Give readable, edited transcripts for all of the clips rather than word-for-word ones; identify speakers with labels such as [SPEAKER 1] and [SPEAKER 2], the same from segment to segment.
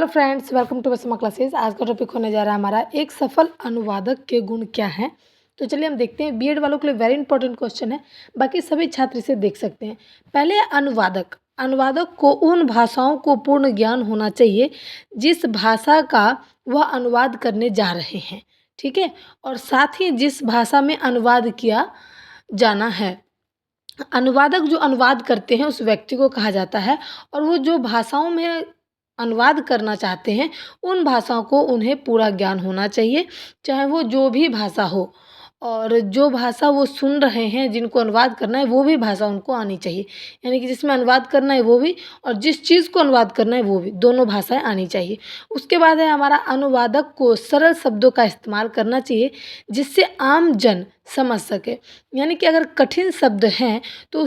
[SPEAKER 1] Hello friends, welcome to बसमा classes. आज का टॉपिक होने जा रहा है हमारा एक सफल अनुवादक के गुण क्या हैं। तो चलिए हम देखते हैं। बीएड वालों के लिए वेरी इंपॉर्टेंट क्वेश्चन है, बाकी सभी छात्र इसे देख सकते हैं। पहले अनुवादक अनुवादक को उन भाषाओं को पूर्ण ज्ञान होना चाहिए जिस भाषा का वह अनुवाद करने जा रहे हैं, ठीक है। और साथ ही जिस भाषा में अनुवाद किया जाना है। अनुवादक जो अनुवाद करते हैं उस व्यक्ति को कहा जाता है, और वो जो भाषाओं में अनुवाद करना चाहते हैं उन भाषाओं को उन्हें पूरा ज्ञान होना चाहिए, चाहे वो जो भी भाषा हो। और जो भाषा वो सुन रहे हैं, जिनको अनुवाद करना है, वो भी भाषा उनको आनी चाहिए। यानी कि जिसमें अनुवाद करना है वो भी, और जिस चीज़ को अनुवाद करना है वो भी, दोनों भाषाएं आनी चाहिए। उसके बाद है हमारा अनुवादक को सरल शब्दों का इस्तेमाल करना चाहिए जिससे आम जन समझ सके। यानी कि अगर कठिन शब्द हैं तो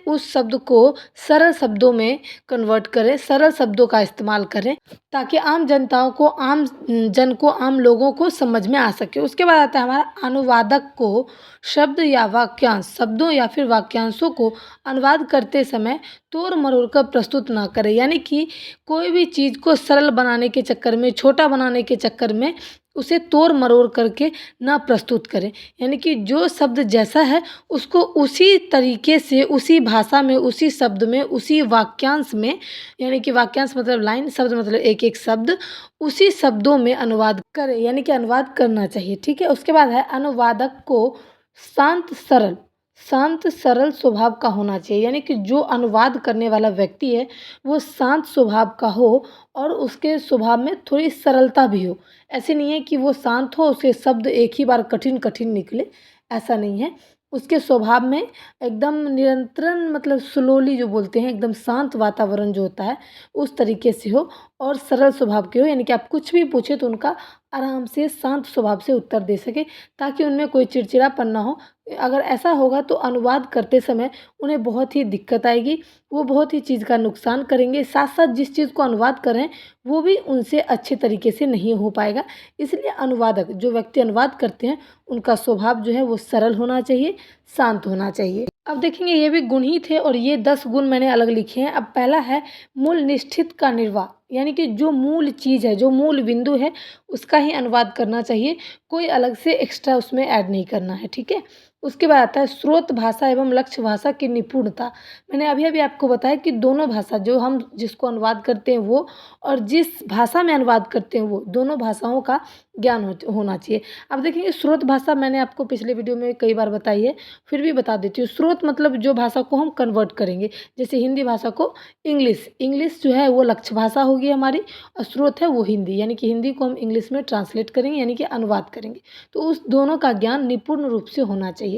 [SPEAKER 1] उस शब्द को सरल शब्दों में कन्वर्ट करें, सरल शब्दों का इस्तेमाल करें, ताकि आम जनताओं को, आम जन को, आम लोगों को समझ में आ सके। उसके बाद आता है हमारा अनुवादक को शब्द या वाक्यांश, शब्दों या फिर वाक्यांशों को अनुवाद करते समय तोड़ मरोड़ कर प्रस्तुत ना करें। यानी कि कोई भी चीज़ को सरल बनाने के चक्कर में, छोटा बनाने के चक्कर में उसे तोड़ मरोड़ करके ना प्रस्तुत करें। यानी कि जो शब्द जैसा है उसको उसी तरीके से, उसी भाषा में, उसी शब्द में, उसी वाक्यांश में, यानी कि वाक्यांश मतलब लाइन, शब्द मतलब एक एक शब्द, उसी शब्दों में अनुवाद करें। यानी कि अनुवाद करना चाहिए, ठीक है। उसके बाद है अनुवादक को शांत सरल स्वभाव का होना चाहिए। यानी कि जो अनुवाद करने वाला व्यक्ति है वो शांत स्वभाव का हो और उसके स्वभाव में थोड़ी सरलता भी हो। ऐसे नहीं है कि वो शांत हो, उसके शब्द एक ही बार कठिन कठिन निकले, ऐसा नहीं है। उसके स्वभाव में एकदम नियंत्रण, मतलब स्लोली जो बोलते हैं, एकदम शांत वातावरण जो होता है उस तरीके से हो, और सरल स्वभाव के हो। यानी कि आप कुछ भी पूछे तो उनका आराम से शांत स्वभाव से उत्तर दे सके, ताकि उनमें कोई चिड़चिड़ापन ना हो। अगर ऐसा होगा तो अनुवाद करते समय उन्हें बहुत ही दिक्कत आएगी, वो बहुत ही चीज़ का नुकसान करेंगे। साथ साथ जिस चीज़ को अनुवाद करें वो भी उनसे अच्छे तरीके से नहीं हो पाएगा। इसलिए अनुवादक, जो व्यक्ति अनुवाद करते हैं, उनका स्वभाव जो है वो सरल होना चाहिए, शांत होना चाहिए। अब देखेंगे ये भी गुण ही थे, और ये 10 गुण मैंने अलग लिखे हैं। अब पहला है मूल निष्ठित का निर्वाह। यानी कि जो मूल चीज़ है, जो मूल बिंदु है, उसका ही अनुवाद करना चाहिए, कोई अलग से एक्स्ट्रा उसमें ऐड नहीं करना है, ठीक है। उसके बाद आता है स्रोत भाषा एवं लक्ष्य भाषा की निपुणता। मैंने अभी अभी आपको बताया कि दोनों भाषा, जो हम जिसको अनुवाद करते हैं वो, और जिस भाषा में अनुवाद करते हैं वो, दोनों भाषाओं का ज्ञान होना चाहिए। अब देखेंगे स्रोत भाषा मैंने आपको पिछले वीडियो में कई बार बताई है, फिर भी बता देती हूँ। स्रोत मतलब जो भाषा को हम कन्वर्ट करेंगे, जैसे हिंदी भाषा को इंग्लिश जो है वो लक्ष्य भाषा होगी हमारी, और स्रोत है वो हिंदी। यानी कि हिंदी को हम इंग्लिश में ट्रांसलेट करेंगे, यानी कि अनुवाद करेंगे। तो उस दोनों का ज्ञान निपुण रूप से होना चाहिए।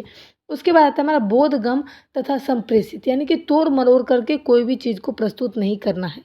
[SPEAKER 1] उसके बाद आता है हमारा बोधगम तथा संप्रेषित। यानी कि तोड़ मरोड़ करके कोई भी चीज़ को प्रस्तुत नहीं करना है,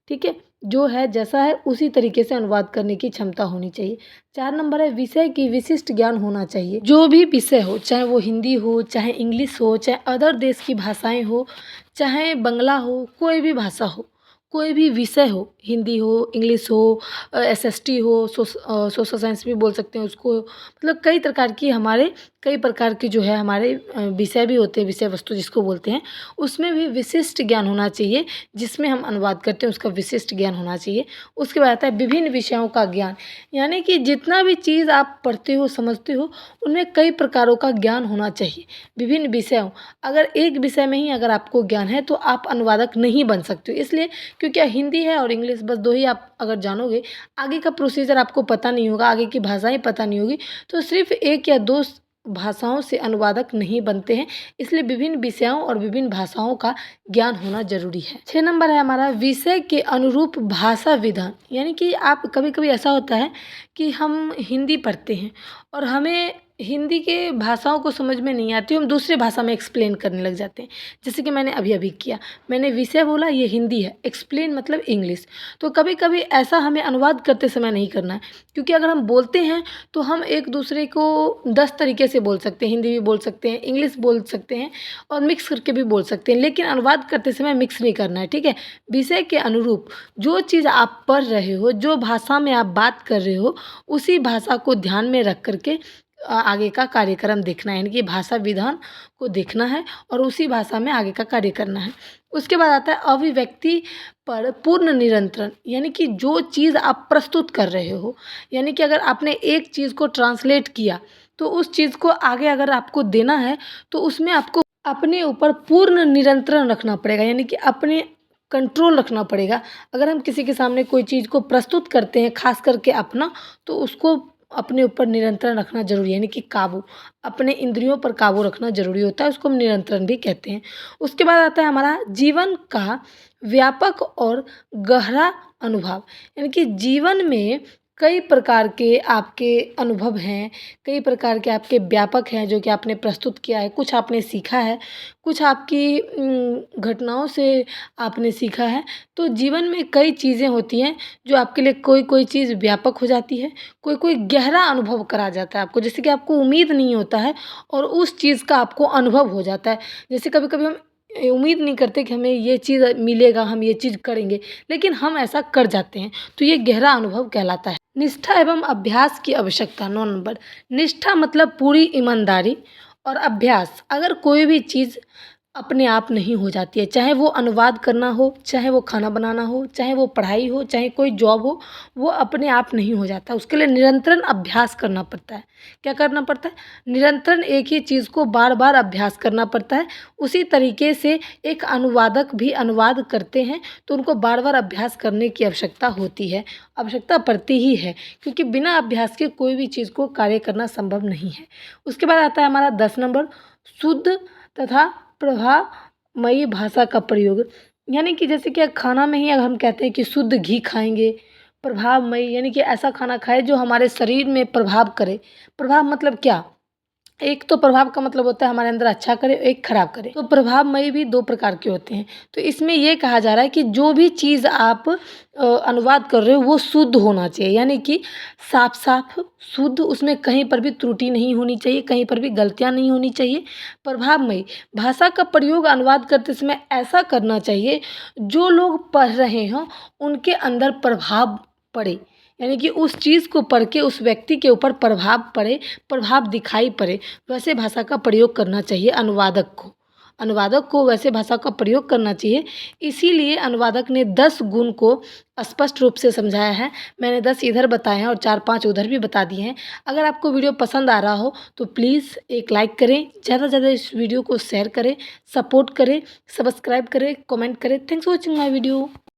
[SPEAKER 1] ठीक है। जो है जैसा है उसी तरीके से अनुवाद करने की क्षमता होनी चाहिए। 4 नंबर है विषय की विशिष्ट ज्ञान होना चाहिए। जो भी विषय हो, चाहे वो हिंदी हो, चाहे इंग्लिश हो, चाहे अदर देश की भाषाएं हो, चाहे बंगला हो, कोई भी भाषा हो, कोई भी विषय हो, हिंदी हो, इंग्लिश हो, एसएसटी हो, सोशल साइंस भी बोल सकते हैं उसको। मतलब कई प्रकार की जो है हमारे विषय भी होते हैं, विषय वस्तु जिसको बोलते हैं, उसमें भी विशिष्ट ज्ञान होना चाहिए। जिसमें हम अनुवाद करते हैं उसका विशिष्ट ज्ञान होना चाहिए। उसके बाद आता है विभिन्न विषयों का ज्ञान। यानी कि जितना भी चीज़ आप पढ़ते हो, समझते हो, उनमें कई प्रकारों का ज्ञान होना चाहिए। विभिन्न विषयों, अगर एक विषय में ही अगर आपको ज्ञान है तो आप अनुवादक नहीं बन सकते हो। इसलिए क्योंकि हिंदी है और इंग्लिश, बस 2 ही आप अगर जानोगे, आगे का प्रोसीजर आपको पता नहीं होगा, आगे की भाषाएं पता नहीं होगी, तो सिर्फ 1 या 2 भाषाओं से अनुवादक नहीं बनते हैं। इसलिए विभिन्न विषयों और विभिन्न भाषाओं का ज्ञान होना जरूरी है। 6 नंबर है हमारा विषय के अनुरूप भाषा विधान। यानी कि आप कभी कभी ऐसा होता है कि हम हिंदी पढ़ते हैं और हमें हिंदी के भाषाओं को समझ में नहीं आती, हम दूसरे भाषा में एक्सप्लेन करने लग जाते हैं। जैसे कि मैंने अभी अभी किया, मैंने विषय बोला ये हिंदी है, एक्सप्लेन मतलब इंग्लिश। तो कभी कभी ऐसा हमें अनुवाद करते समय नहीं करना है, क्योंकि अगर हम बोलते हैं तो हम एक दूसरे को 10 तरीके से बोल सकते हैं। हिंदी भी बोल सकते हैं, इंग्लिश बोल सकते हैं, और मिक्स करके भी बोल सकते हैं, लेकिन अनुवाद करते समय मिक्स नहीं करना है, ठीक है। विषय के अनुरूप जो चीज़ आप पढ़ रहे हो, जो भाषा में आप बात कर रहे हो, उसी भाषा को ध्यान में रख करके आगे का कार्यक्रम देखना है, यानी कि भाषा विधान को देखना है और उसी भाषा में आगे का कार्य करना है। उसके बाद आता है अभिव्यक्ति पर पूर्ण नियंत्रण, यानी कि जो चीज़ आप प्रस्तुत कर रहे हो, यानी कि अगर आपने एक चीज़ को ट्रांसलेट किया तो उस चीज़ को आगे अगर आपको देना है तो उसमें आपको अपने ऊपर पूर्ण नियंत्रण रखना पड़ेगा, यानी कि अपने कंट्रोल रखना पड़ेगा। अगर हम किसी के सामने कोई चीज़ को प्रस्तुत करते हैं खास करके अपना, तो उसको अपने ऊपर नियंत्रण रखना ज़रूरी है, यानी कि काबू, अपने इंद्रियों पर काबू रखना ज़रूरी होता है, उसको हम नियंत्रण भी कहते हैं। उसके बाद आता है हमारा जीवन का व्यापक और गहरा अनुभव, यानी कि जीवन में कई प्रकार के आपके अनुभव हैं, कई प्रकार के आपके व्यापक हैं जो कि आपने प्रस्तुत किया है, कुछ आपने सीखा है, कुछ आपकी घटनाओं से आपने सीखा है। तो जीवन में कई चीज़ें होती हैं जो आपके लिए कोई चीज़ व्यापक हो जाती है, कोई गहरा अनुभव करा जाता है आपको, जैसे कि आपको उम्मीद नहीं होता है और उस चीज़ का आपको अनुभव हो जाता है। जैसे कभी-कभी हम उम्मीद नहीं करते कि हमें ये चीज़ मिलेगा, हम ये चीज़ करेंगे, लेकिन हम ऐसा कर जाते हैं, तो ये गहरा अनुभव कहलाता है। निष्ठा एवं अभ्यास की आवश्यकता 9 नंबर। निष्ठा मतलब पूरी ईमानदारी और अभ्यास, अगर कोई भी चीज़ अपने आप नहीं हो जाती है, चाहे वो अनुवाद करना हो, चाहे वो खाना बनाना हो, चाहे वो पढ़ाई हो, चाहे कोई जॉब हो, वो अपने आप नहीं हो जाता। उसके लिए निरंतर अभ्यास करना पड़ता है। क्या करना पड़ता है? निरंतर एक ही चीज़ को बार-बार अभ्यास करना पड़ता है। उसी तरीके से एक अनुवादक भी अनुवाद करते हैं, तो उनको बार-बार अभ्यास करने की आवश्यकता होती है, आवश्यकता पड़ती ही है, क्योंकि बिना अभ्यास के कोई भी चीज़ को कार्य करना संभव नहीं है। उसके बाद आता है हमारा 10 नंबर, शुद्ध तथा प्रभावमयी भाषा का प्रयोग, यानी कि जैसे कि खाना में ही अगर हम कहते हैं कि शुद्ध घी खाएंगे, प्रभावमयी यानी कि ऐसा खाना खाएं जो हमारे शरीर में प्रभाव करे। प्रभाव मतलब क्या? एक तो प्रभाव का मतलब होता है हमारे अंदर अच्छा करे, एक खराब करे। तो प्रभावमयी भी 2 प्रकार के होते हैं। तो इसमें ये कहा जा रहा है कि जो भी चीज़ आप अनुवाद कर रहे हो वो शुद्ध होना चाहिए, यानी कि साफ-साफ शुद्ध, उसमें कहीं पर भी त्रुटि नहीं होनी चाहिए, कहीं पर भी गलतियाँ नहीं होनी चाहिए। प्रभावमयी भाषा का प्रयोग अनुवाद करते समय ऐसा करना चाहिए जो लोग पढ़ रहे हों उनके अंदर प्रभाव पड़े, यानी कि उस चीज़ को पढ़ के उस व्यक्ति के ऊपर प्रभाव पड़े, प्रभाव दिखाई पड़े, वैसे भाषा का प्रयोग करना चाहिए अनुवादक को। अनुवादक को वैसे भाषा का प्रयोग करना चाहिए, इसीलिए अनुवादक ने 10 गुण को स्पष्ट रूप से समझाया है। मैंने 10 इधर बताए हैं और 4-5 उधर भी बता दिए हैं। अगर आपको वीडियो पसंद आ रहा हो तो प्लीज़ एक लाइक करें, ज़्यादा से ज़्यादा इस वीडियो को शेयर करें, सपोर्ट करें, सब्सक्राइब करें, कमेंट करें। Thanks for watching my video.